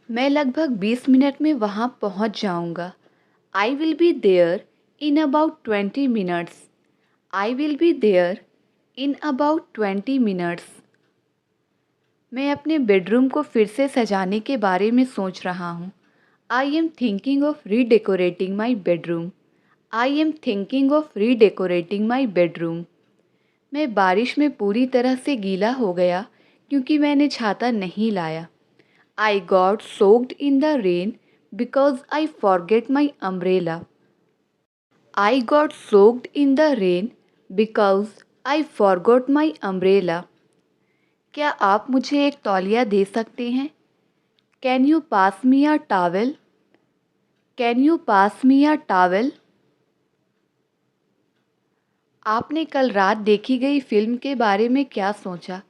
मैं लगभग 20 मिनट में वहाँ पहुँच जाऊँगा। I will be there in about 20 minutes. I will be there in about 20 minutes. मैं अपने बेडरूम को फिर से सजाने के बारे में सोच रहा हूँ। I am thinking of redecorating my bedroom. I am thinking of redecorating my bedroom. मैं बारिश में पूरी तरह से गीला हो गया क्योंकि मैंने छाता नहीं लाया। I got soaked in the rain because I forget my umbrella. I got soaked in the rain because I forgot my umbrella. क्या आप मुझे एक तौलिया दे सकते हैं? Can you pass me a towel? Can you pass me a towel? आपने कल रात देखी गई फिल्म के बारे में क्या सोचा?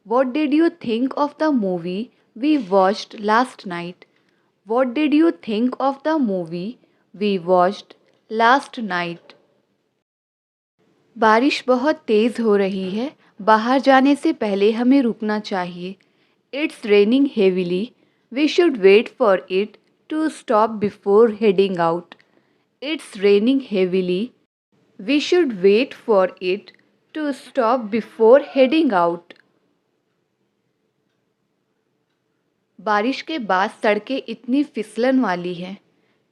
What did you think of the movie we watched last night? What did you think of the movie we watched last night? बारिश बहुत तेज़ हो रही है। बाहर जाने से पहले हमें रुकना चाहिए। It's raining heavily. We should wait for it to stop before heading out. It's raining heavily. We should wait for it to stop before heading out. बारिश के बाद सड़कें इतनी फिसलन वाली हैं।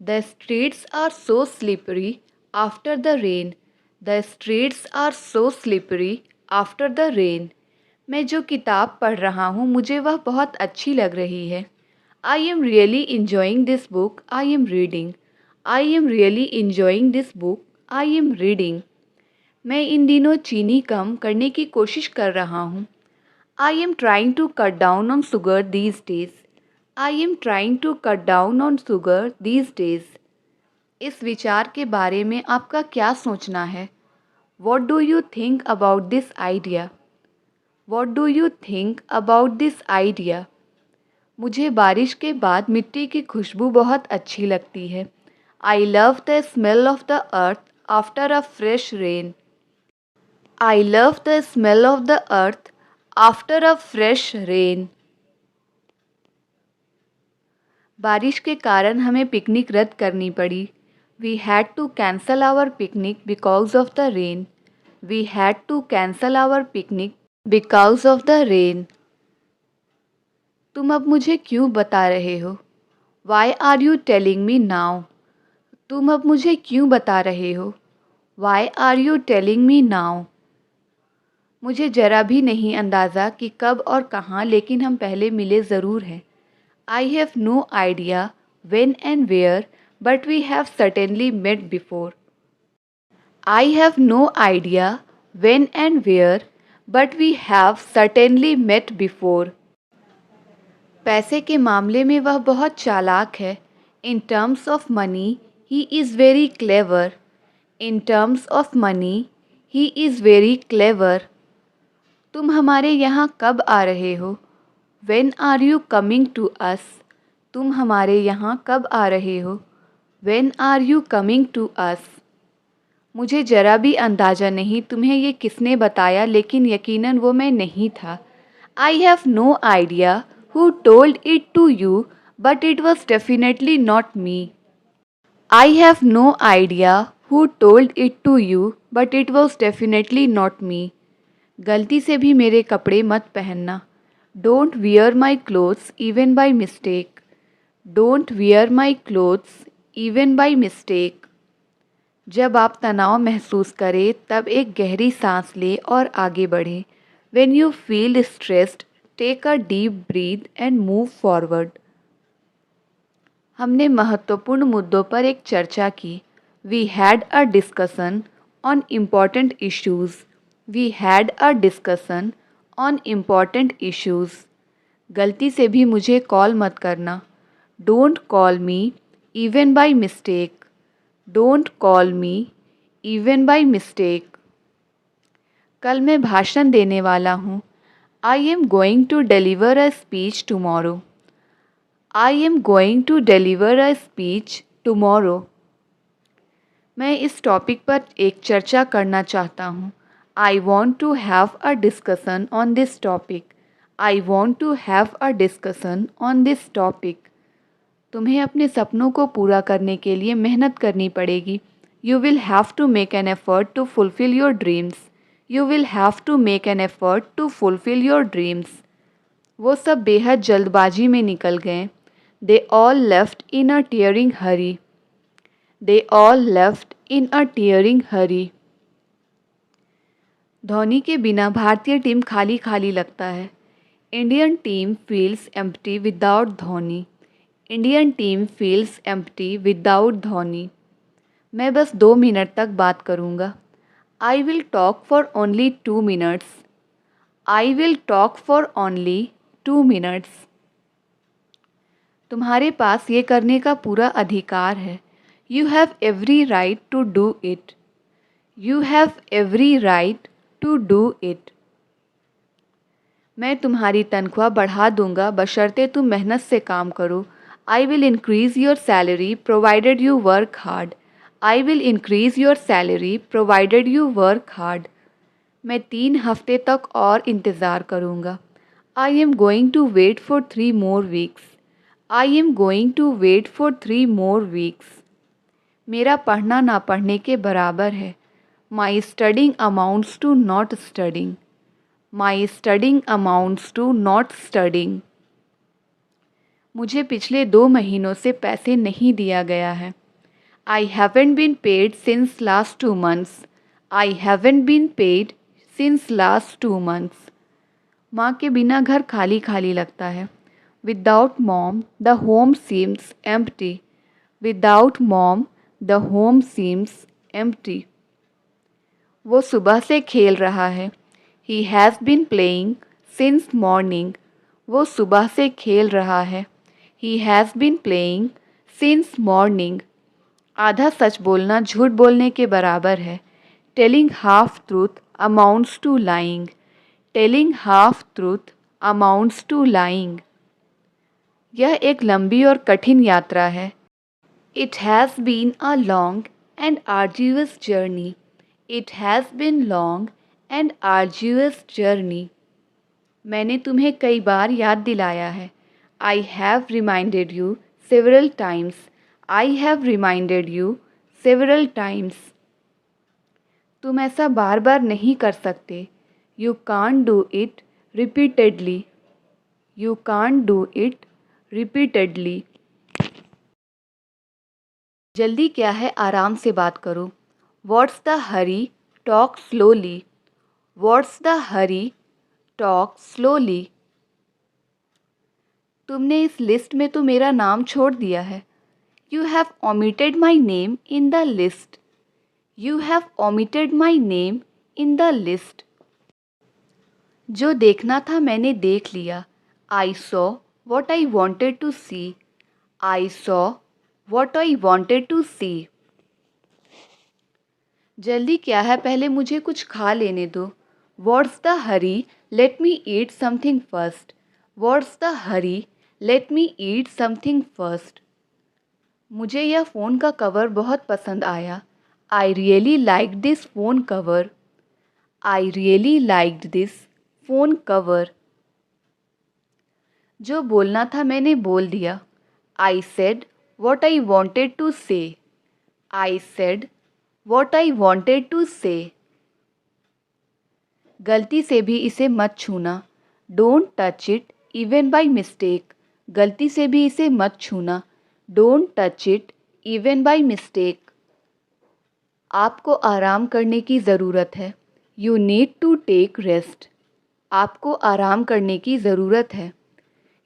The streets are so slippery after the rain. The streets are so slippery after the rain. मैं जो किताब पढ़ रहा हूँ मुझे वह बहुत अच्छी लग रही है। I am really enjoying this book I am reading. I am really enjoying this book I am reading. मैं इन दिनों चीनी कम करने की कोशिश कर रहा हूँ। I am trying to cut down on sugar these days. I am trying to cut down on sugar these days. इस विचार के बारे में आपका क्या सोचना है? What do you think about this idea? What do you think about this idea? मुझे बारिश के बाद मिट्टी की खुशबू बहुत अच्छी लगती है। I love the smell of the earth after a fresh rain. I love the smell of the earth after a fresh rain. बारिश के कारण हमें पिकनिक रद्द करनी पड़ी। We had to cancel our picnic because of the rain. We had to cancel our picnic because of the rain. तुम अब मुझे क्यों बता रहे हो? Why are you telling me now? तुम अब मुझे क्यों बता रहे हो? Why are you telling me now? मुझे जरा भी नहीं अंदाज़ा कि कब और कहाँ, लेकिन हम पहले मिले ज़रूर हैं। I have no idea when and where, but we have certainly met before. I have no idea when and where, but we have certainly met before. पैसे के मामले में वह बहुत चालाक है। In terms of money, he is very clever. In terms of money, he is very clever. तुम हमारे यहाँ कब आ रहे हो? When are you coming to us? तुम हमारे यहाँ कब आ रहे हो? When are you coming to us? मुझे जरा भी अंदाज़ा नहीं तुम्हें ये किसने बताया, लेकिन यकीनन वो मैं नहीं था। I have no idea who told it to you, but it was definitely not me. I have no idea who told it to you, but it was definitely not me. गलती से भी मेरे कपड़े मत पहनना। Don't wear my clothes even by mistake. Don't wear my clothes even by mistake. जब आप तनाव महसूस करें तब एक गहरी सांस लें और आगे बढ़ें। When you feel stressed, take a deep breath and move forward. हमने महत्वपूर्ण मुद्दों पर एक चर्चा की। We had a discussion on important issues. We had a discussion on important issues. गलती से भी मुझे कॉल मत करना। Don't call me even by mistake. Don't call me even by mistake. कल मैं भाषण देने वाला हूँ। I am going to deliver a speech tomorrow. I am going to deliver a speech tomorrow. मैं इस टॉपिक पर एक चर्चा करना चाहता हूँ। I want to have a discussion on this topic. I want to have a discussion on this topic. तुम्हें अपने सपनों को पूरा करने के लिए मेहनत करनी पड़ेगी। You will have to make an effort to fulfil your dreams. You will have to make an effort to fulfil your dreams. वो सब बेहद जल्दबाजी में निकल गए। They all left in a tearing hurry. They all left in a tearing hurry. Dhoni के बिना भारतीय टीम खाली खाली लगता है। Indian team feels empty without Dhoni. Indian team feels empty without Dhoni. मैं बस 2 मिनट तक बात करूँगा। I will talk for only 2 minutes. I will talk for only 2 minutes. तुम्हारे पास ये करने का पूरा अधिकार है। You have every right to do it. You have every right to do it. मैं तुम्हारी तनख्वाह बढ़ा दूंगा बशर्ते तुम मेहनत से काम करो। I will increase your salary provided you work hard. I will increase your salary provided you work hard. मैं 3 हफ्ते तक और इंतज़ार करूँगा। I am going to wait for 3 more weeks. I am going to wait for 3 more weeks. मेरा पढ़ना ना पढ़ने के बराबर है। My studying amounts to not studying. My studying amounts to not studying. मुझे पिछले 2 महीनों से पैसे नहीं दिया गया है। I haven't been paid since last 2 months. I haven't been paid since last 2 months. माँ के बिना घर खाली खाली लगता है। Without mom the home seems empty. Without mom the home seems empty. वो सुबह से खेल रहा है। He has been playing since morning. वो सुबह से खेल रहा है। He has been playing since morning. आधा सच बोलना झूठ बोलने के बराबर है। Telling half truth amounts to lying. Telling half truth amounts to lying. यह एक लंबी और कठिन यात्रा है। It has been a long and arduous journey. It has been long and arduous journey. मैंने तुम्हें कई बार याद दिलाया है। I have reminded you several times. I have reminded you several times. तुम ऐसा बार बार नहीं कर सकते। You can't do it repeatedly. You can't do it repeatedly. जल्दी क्या है, आराम से बात करो। What's the Hari, talk slowly. What's the Hari, talk slowly. तुमने इस लिस्ट में तो मेरा नाम छोड़ दिया है। You have omitted my name in the list. You have omitted my name in the list. जो देखना था मैंने देख लिया। I saw what I wanted to see. I saw what I wanted to see. जल्दी क्या है, पहले मुझे कुछ खा लेने दो। What's the hurry, let me eat something first. What's the hurry, let me eat something first. मुझे यह फ़ोन का कवर बहुत पसंद आया। I really like this phone cover. I really liked this phone cover. जो बोलना था मैंने बोल दिया। I said what I wanted to say. I said what I wanted to say. गलती से भी इसे मत छूना। Don't touch it even by mistake. गलती से भी इसे मत छूना। Don't touch it even by mistake. आपको आराम करने की ज़रूरत है। You need to take rest. आपको आराम करने की ज़रूरत है।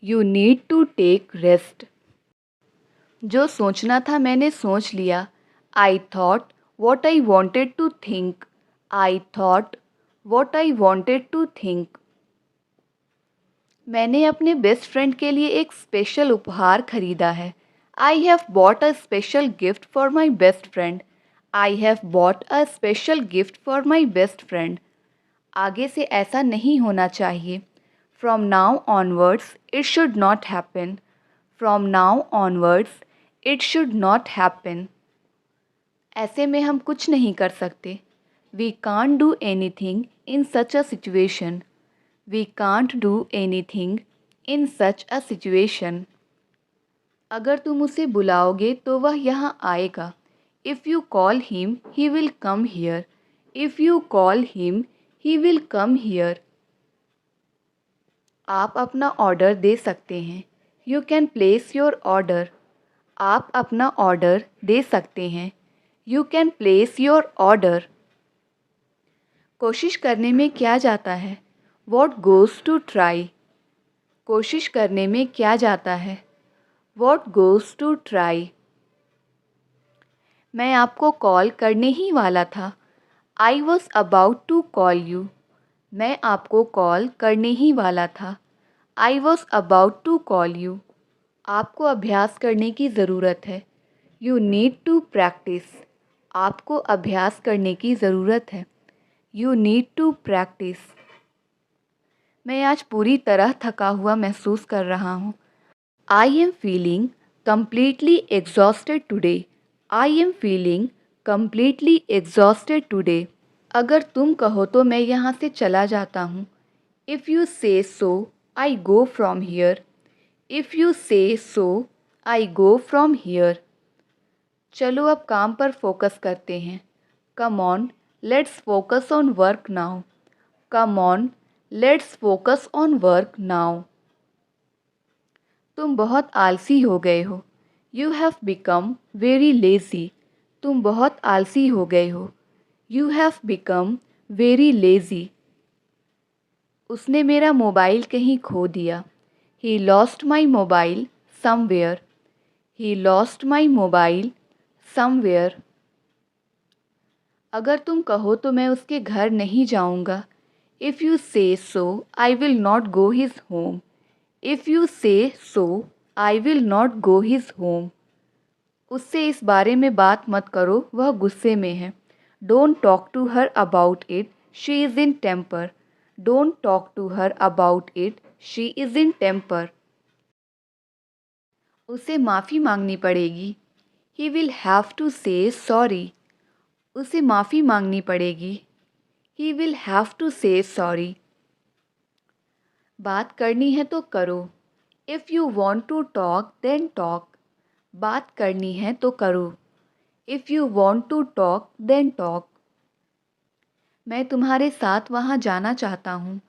You need to take rest. जो सोचना था मैंने सोच लिया। I thought what I wanted to think. I thought what I wanted to think. मैंने अपने बेस्ट फ्रेंड के लिए एक स्पेशल उपहार खरीदा है। I have bought a special gift for my best friend. I have bought a special gift for my best friend. आगे से ऐसा नहीं होना चाहिए। From now onwards it should not happen. From now onwards it should not happen. ऐसे में हम कुछ नहीं कर सकते। We can't do anything in such a situation. We can't do anything in such a situation. अगर तुम उसे बुलाओगे तो वह यहाँ आएगा। If you call him he will come here. If you call him he will come here. आप अपना order दे सकते हैं। You can place your order. आप अपना ऑर्डर दे सकते हैं। You can place your order. कोशिश करने में क्या जाता है? What goes to try. कोशिश करने में क्या जाता है? What goes to try. मैं आपको कॉल करने ही वाला था। I was about to call you. मैं आपको कॉल करने ही वाला था। I was about to call you. आपको अभ्यास करने की ज़रूरत है। You need to practise. आपको अभ्यास करने की ज़रूरत है। You need to practise. मैं आज पूरी तरह थका हुआ महसूस कर रहा हूँ। I am feeling completely exhausted today. I am feeling completely exhausted today. अगर तुम कहो तो मैं यहाँ से चला जाता हूँ। If you say so I go from here. If you say so I go from here. चलो अब काम पर फोकस करते हैं। Come on let's focus on work now. Come on let's focus on work now. तुम बहुत आलसी हो गए हो। You have become very lazy. तुम बहुत आलसी हो गए हो। You have become very lazy. उसने मेरा मोबाइल कहीं खो दिया। He lost my mobile somewhere. He lost my mobile somewhere. अगर तुम कहो तो मैं उसके घर नहीं जाऊंगा। If you say so I will not go his home. If you say so I will not go his home. उससे इस बारे में बात मत करो, वह गुस्से में है। Don't talk to her about it, she is in temper. Don't talk to her about it, she is in temper. उसे माफ़ी मांगनी पड़ेगी। He will have to say sorry. उसे माफ़ी मांगनी पड़ेगी। He will have to say sorry. बात करनी है तो करो। If you want to talk then talk. बात करनी है तो करो। If you want to talk then talk. मैं तुम्हारे साथ वहाँ जाना चाहता हूँ।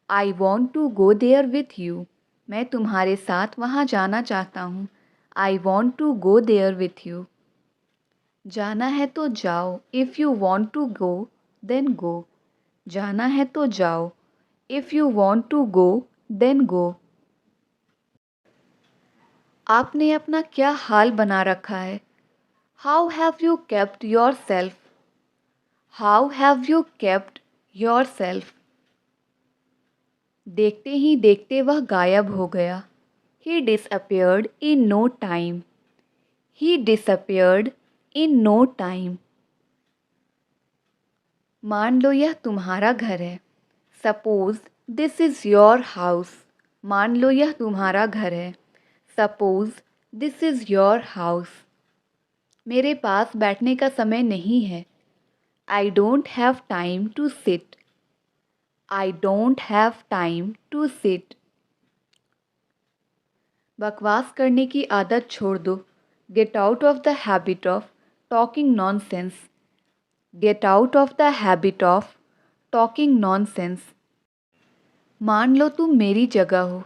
I want to go there with you. मैं तुम्हारे साथ वहाँ जाना चाहता हूँ। I want to go there with you. जाना है तो जाओ। If you want to go then go. जाना है तो जाओ। If you want to go then go. आपने अपना क्या हाल बना रखा है? How have you kept your self. How have you kept your self. देखते ही देखते वह गायब हो गया। He disappeared in no time. He disappeared in no time. मान लो यह तुम्हारा घर है। Suppose this is your house. मान लो यह तुम्हारा घर है। Suppose this is your house. मेरे पास बैठने का समय नहीं है। I don't have time to sit. I don't have time to sit. बकवास करने की आदत छोड़ दो। Get out of the habit of talking nonsense. Gate out of the habit of talking nonsense. मान लो तुम मेरी जगह हो।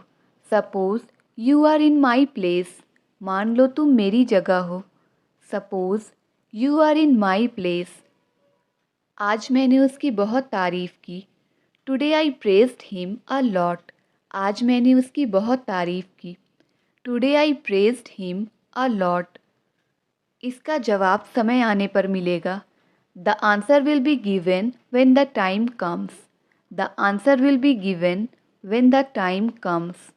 Suppose you are in my place. मान लो तुम मेरी जगह हो। Suppose you are in my place. आज मैंने उसकी बहुत तारीफ़ की। Today I praised him a lot. आज मैंने उसकी बहुत तारीफ़ की। Today I praised him a lot. इसका जवाब समय आने पर मिलेगा। The answer will be given when the time comes. The answer will be given when the time comes.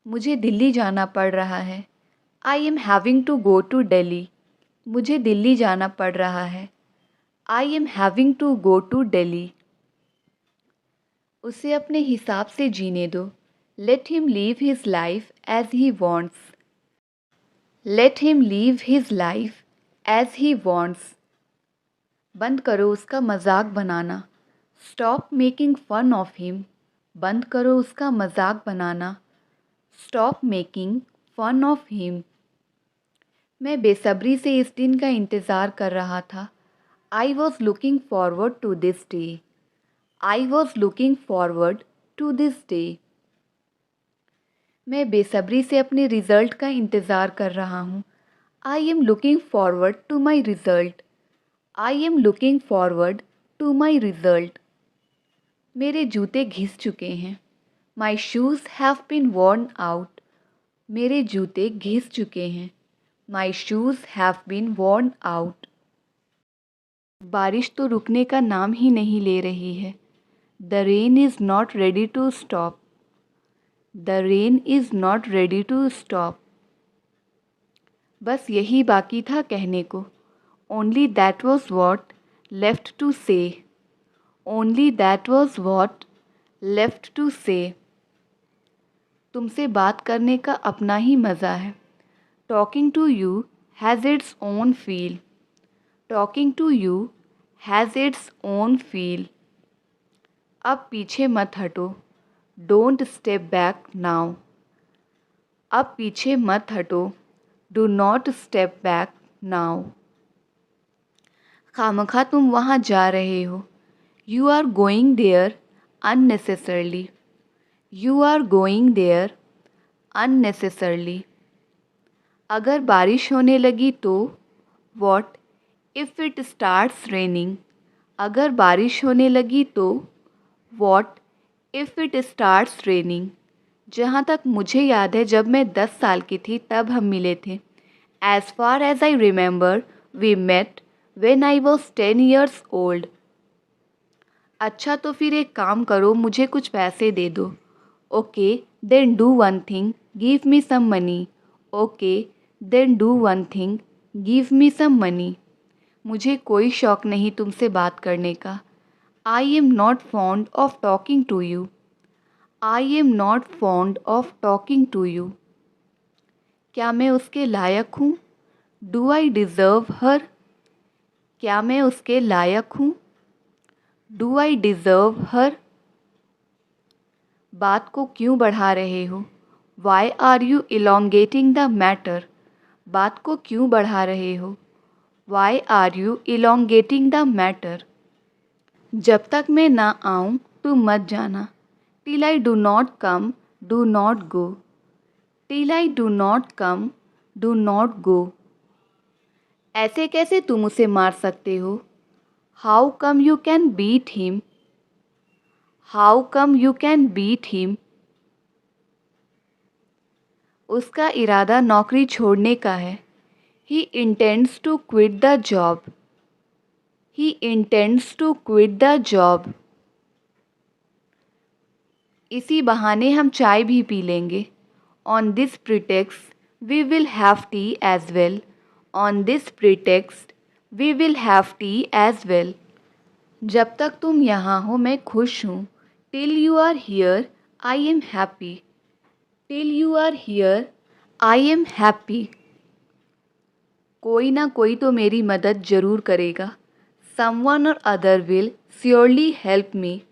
मुझे दिल्ली जाना पड़ रहा है। I am having to go to Delhi. मुझे दिल्ली जाना पड़ रहा है। I am having to go to Delhi. उसे अपने हिसाब से जीने दो। Let him live his life as he wants. Let him live his life as he wants. बंद करो उसका मजाक बनाना। Stop making fun of him. बंद करो उसका मजाक बनाना। Stop making fun of him. मैं बेसब्री से इस दिन का इंतज़ार कर रहा था. I was looking forward to this day. I was looking forward to this day. मैं बेसब्री से अपने रिज़ल्ट का इंतज़ार कर रहा हूँ. I am looking forward to my result. I am looking forward to my result. मेरे जूते घिस चुके हैं. My shoes have been worn out. मेरे जूते घिस चुके हैं. My shoes have been worn out. बारिश तो रुकने का नाम ही नहीं ले रही है. The rain is not ready to stop. The rain is not ready to stop. बस यही बाकी था कहने को. Only that was what left to say. Only that was what left to say. तुमसे बात करने का अपना ही मज़ा है. Talking to you has its own feel. Talking to you has its own feel. अब पीछे मत हटो. Don't step back now. अब पीछे मत हटो. Do not step back now. खामखा तुम वहाँ जा रहे हो. You are going there unnecessarily. You are going there unnecessarily. अगर बारिश होने लगी तो What if it starts raining? अगर बारिश होने लगी तो What if it starts raining? जहाँ तक मुझे याद है जब मैं 10 साल की थी तब हम मिले थे. As far as I remember, we met when I was 10 years old. अच्छा तो फिर एक काम करो, मुझे कुछ पैसे दे दो. Okay, then do one thing, give me some money. Okay, then do one thing, give me some money. मुझे कोई शौक़ नहीं तुमसे बात करने का. I am not fond of talking to you. I am not fond of talking to you. क्या मैं उसके लायक हूँ? Do I deserve her? क्या मैं उसके लायक हूँ? Do I deserve her? बात को क्यों बढ़ा रहे हो? Why are you elongating the matter? बात को क्यों बढ़ा रहे हो? Why are you elongating the matter? जब तक मैं ना आऊँ तुम मत जाना. Till I do not come, do not go. Till I do not come, do not go. ऐसे कैसे तुम उसे मार सकते हो? How come you can beat him? How come you can beat him? उसका इरादा नौकरी छोड़ने का है. He intends to quit the job. He intends to quit the job. इसी बहाने हम चाय भी पी लेंगे. On this pretext, we will have tea as well. On this pretext, we will have tea as well. जब तक तुम यहाँ हो मैं खुश हूँ. Till you are here, I am happy. Till you are here, I am happy. कोई ना कोई तो मेरी मदद ज़रूर करेगा. Someone or other will surely help me.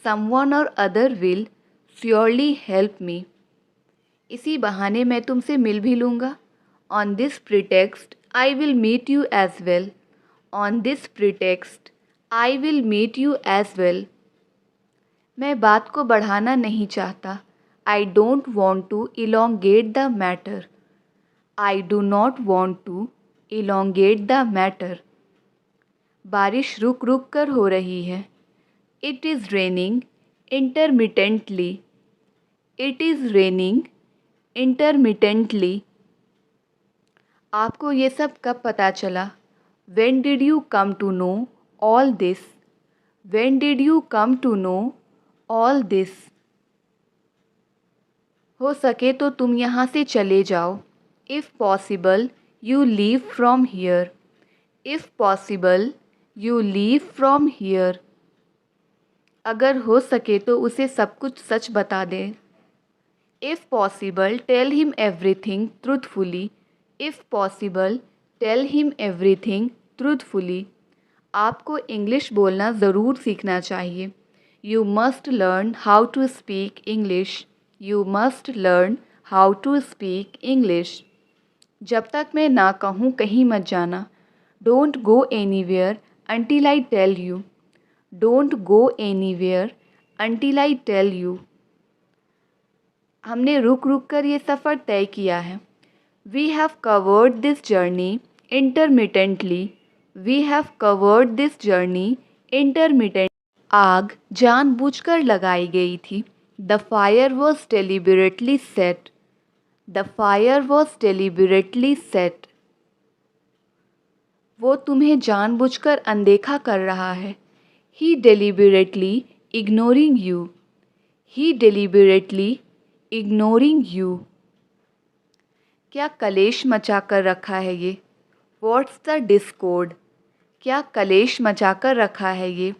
Someone or other will surely help me. इसी बहाने मैं तुमसे मिल भी लूँगा. On this pretext, I will meet you as well. On this pretext, I will meet you as well. मैं बात को बढ़ाना नहीं चाहता. I don't want to elongate the matter. I do not want to elongate the matter. बारिश रुक रुक कर हो रही है. It is raining intermittently. It is raining intermittently. आपको ये सब कब पता चला? When did you come to know all this? When did you come to know all this? हो सके तो तुम यहाँ से चले जाओ. If possible, you leave from here. If possible, you leave from here. अगर हो सके तो उसे सब कुछ सच बता दें. If possible, tell him everything truthfully. If possible, tell him everything truthfully. आपको इंग्लिश बोलना ज़रूर सीखना चाहिए. You must learn how to speak English. You must learn how to speak English. जब तक मैं ना कहूँ कहीं मत जाना. Don't go anywhere until I tell you. Don't go anywhere until I tell you. हमने रुक रुक कर ये सफ़र तय किया है. We have covered this journey intermittently. We have covered this journey intermittently. आग जानबूझकर लगाई गई थी. The fire was deliberately set. The fire was deliberately set. वो तुम्हें जानबूझकर अनदेखा कर रहा है. He deliberately ignoring you. He deliberately ignoring you. क्या कलेश मचा कर रखा है ये? What's the discord? क्या कलेश मचा कर रखा है ये?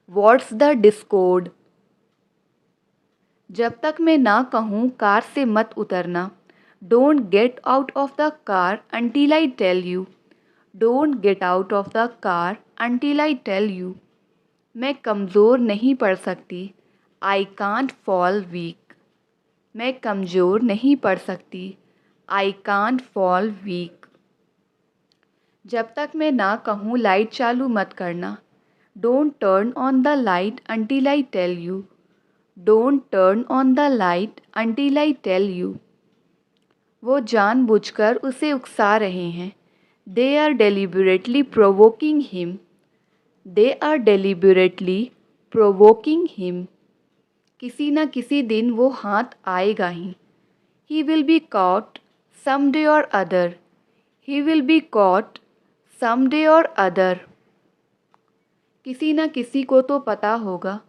What's the discord? जब तक मैं ना कहूँ कार से मत उतरना. Don't get out of the car until I tell you. Don't get out of the car until I tell you. मैं कमज़ोर नहीं पड़ सकती. I can't fall weak. मैं कमज़ोर नहीं पड़ सकती. I can't fall weak. जब तक मैं ना कहूँ लाइट चालू मत करना. Don't turn on the light until I tell you. Don't turn on the light until I tell you. वो जानबूझकर उसे उकसा रहे हैं. They are deliberately provoking him. They are deliberately provoking him. किसी न किसी दिन वो हाथ आएगा ही. He will be caught someday or other. He will be caught someday or other. किसी न किसी को तो पता होगा.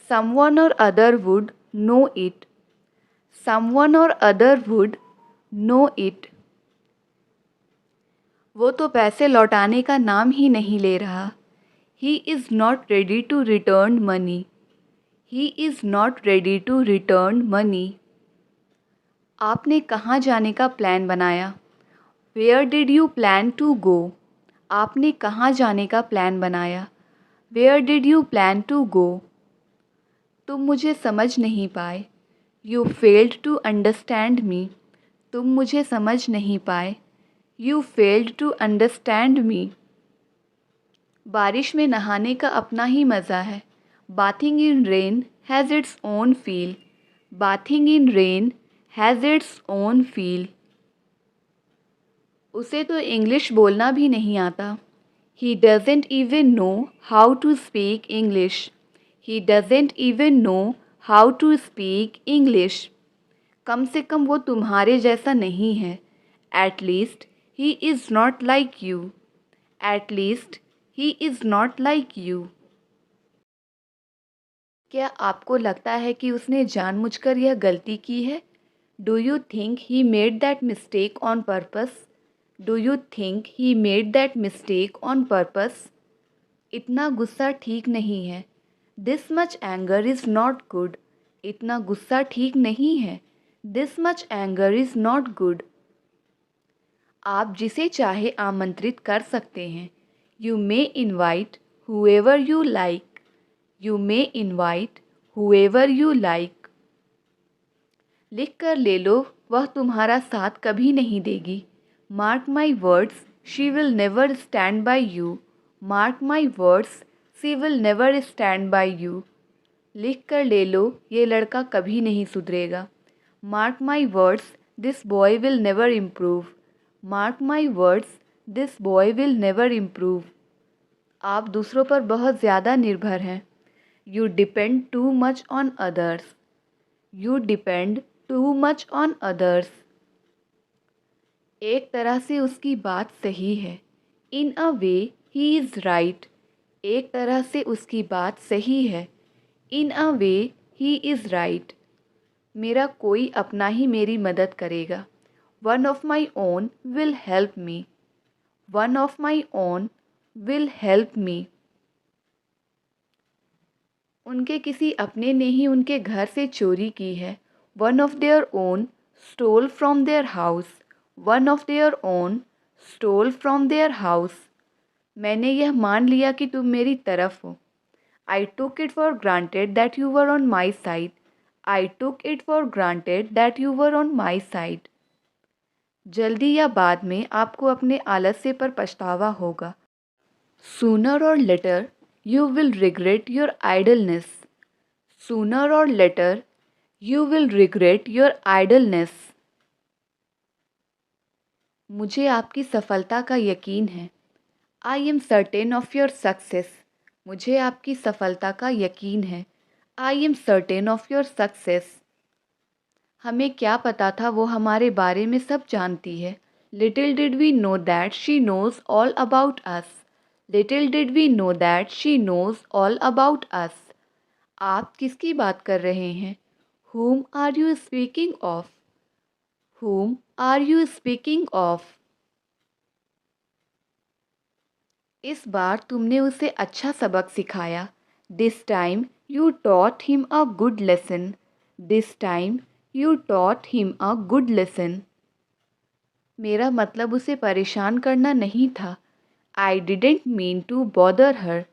Someone or other would know it. Someone or other would know it. वो तो पैसे लौटाने का नाम ही नहीं ले रहा. He is not ready to return money. He is not ready to return money. आपने कहाँ जाने का प्लान बनाया? Where did you plan to go? आपने कहाँ जाने का प्लान बनाया? Where did you plan to go? तुम मुझे समझ नहीं पाए. You failed to understand me. तुम मुझे समझ नहीं पाए. You failed to understand me. बारिश में नहाने का अपना ही मज़ा है. Bathing in rain has its own feel. Bathing in rain has its own feel. उसे तो इंग्लिश बोलना भी नहीं आता. He doesn't even know how to speak English. He doesn't even know how to speak English. कम से कम वो तुम्हारे जैसा नहीं है. At least he is not like you. At least he is not like you. क्या आपको लगता है कि उसने जानबूझकर यह गलती की है? Do you think he made that mistake on purpose? Do you think he made that mistake on purpose? इतना गुस्सा ठीक नहीं है. This much anger is not good. इतना गुस्सा ठीक नहीं है. This much anger is not good. आप जिसे चाहे आमंत्रित कर सकते हैं. You may invite whoever you like. You may invite whoever you like. लिख कर ले लो, वह तुम्हारा साथ कभी नहीं देगी. Mark my words, she will never stand by you. Mark my words, she will never stand by you. लिख कर ले लो, ये लड़का कभी नहीं सुधरेगा. Mark my words, this boy will never improve. Mark my words, this boy will never improve. आप दूसरों पर बहुत ज़्यादा निर्भर हैं. You depend too much on others. You depend too much on others. एक तरह से उसकी बात सही है. In a way, he is right. एक तरह से उसकी बात सही है. In a way, he is right. मेरा कोई अपना ही मेरी मदद करेगा. One of my own will help me. One of my own will help me. उनके किसी अपने ने ही उनके घर से चोरी की है. One of their own stole from their house. One of their own stole from their house. मैंने यह मान लिया कि तुम मेरी तरफ हो. I took it for granted that you were on my side. I took it for granted that you were on my side. जल्दी या बाद में आपको अपने आलस्य पर पछतावा होगा. Sooner or later, you will regret your idleness. Sooner or later, you will regret your idleness. मुझे आपकी सफलता का यकीन है. I am certain of your success. मुझे आपकी सफलता का यकीन है. I am certain of your success. हमें क्या पता था वो हमारे बारे में सब जानती है. Little did we know that she knows all about us. Little did we know that she knows all about us. आप किसकी बात कर रहे हैं? Whom are you speaking of? Whom are you speaking of? इस बार तुमने उसे अच्छा सबक सिखाया. This time you taught him a good lesson. This time you taught him a good lesson. मेरा मतलब उसे परेशान करना नहीं था. I didn't mean to bother her.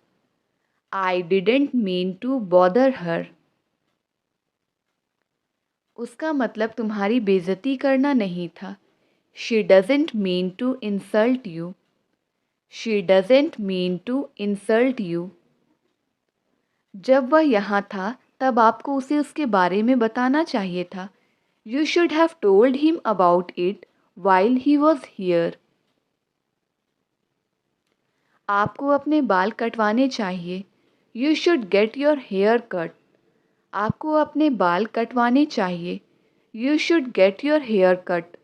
I didn't mean to bother her. उसका मतलब तुम्हारी बेइज्जती करना नहीं था. She doesn't mean to insult you. She doesn't mean to insult you. जब वह यहाँ था तब आपको उसे उसके बारे में बताना चाहिए था. You should have told him about it while he was here. आपको अपने बाल कटवाने चाहिए. You should get your hair cut. आपको अपने बाल कटवाने चाहिए. You should get your hair cut.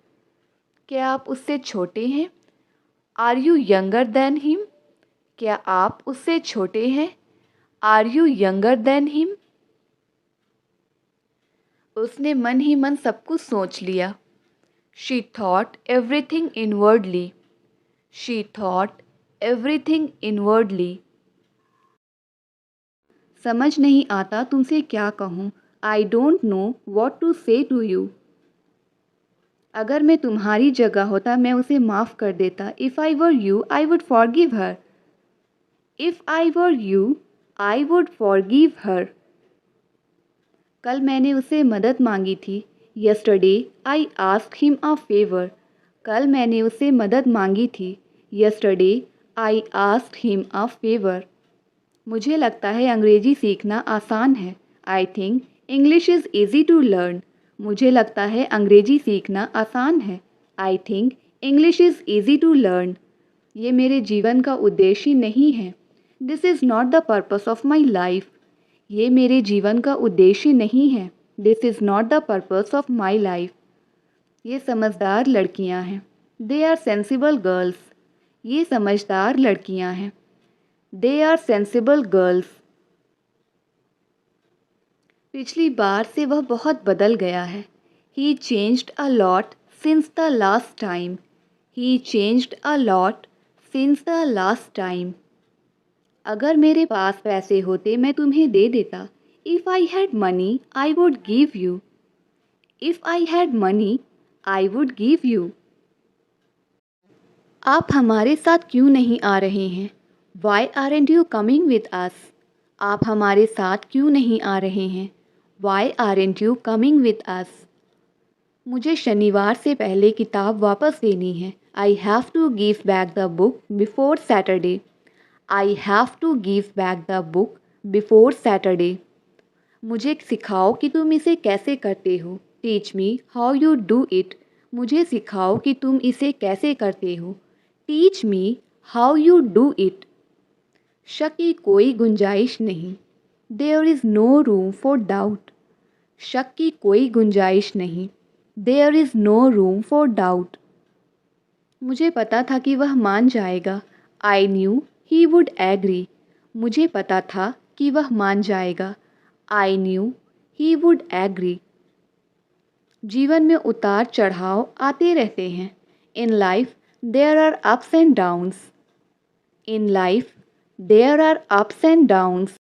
क्या आप उससे छोटे हैं? Are you younger than him? क्या आप उससे छोटे हैं? Are you younger than him? उसने मन ही मन सब कुछ सोच लिया. She thought everything inwardly. She thought everything inwardly. समझ नहीं आता तुमसे क्या कहूँ. I don't know what to say to you. अगर मैं तुम्हारी जगह होता मैं उसे माफ़ कर देता. If I were you, I would forgive her. If I were you, I would forgive her. कल मैंने उससे मदद मांगी थी. Yesterday, I asked him a favor. कल मैंने उससे मदद मांगी थी. Yesterday, I asked him a favor. मुझे लगता है अंग्रेज़ी सीखना आसान है. I think English is easy to learn. मुझे लगता है अंग्रेज़ी सीखना आसान है. I think English is easy to learn. ये मेरे जीवन का उद्देश्य नहीं है. This is not the purpose of my life. ये मेरे जीवन का उद्देश्य नहीं है. This is not the purpose of my life. ये समझदार लड़कियां हैं. They are sensible girls. ये समझदार लड़कियां हैं. They are sensible girls. पिछली बार से वह बहुत बदल गया है. He changed a lot since the last time. He changed a lot since the last time. अगर मेरे पास पैसे होते मैं तुम्हें दे देता. If I had money, I would give you. If I had money, I would give you. आप हमारे साथ क्यों नहीं आ रहे हैं? Why aren't you coming with us? आप हमारे साथ क्यों नहीं आ रहे हैं? Why aren't you coming with us? मुझे शनिवार से पहले किताब वापस देनी है. I have to give back the book before Saturday. I have to give back the book before Saturday. मुझे सिखाओ कि तुम इसे कैसे करते हो. Teach me how you do it. मुझे सिखाओ कि तुम इसे कैसे करते हो. Teach me how you do it. शक की कोई गुंजाइश नहीं. There is no room for doubt. शक की कोई गुंजाइश नहीं. There is no room for doubt. मुझे पता था कि वह मान जाएगा. I knew he would agree. मुझे पता था कि वह मान जाएगा. I knew he would agree. जीवन में उतार चढ़ाव आते रहते हैं. In life there are ups and downs. In life there are ups and downs.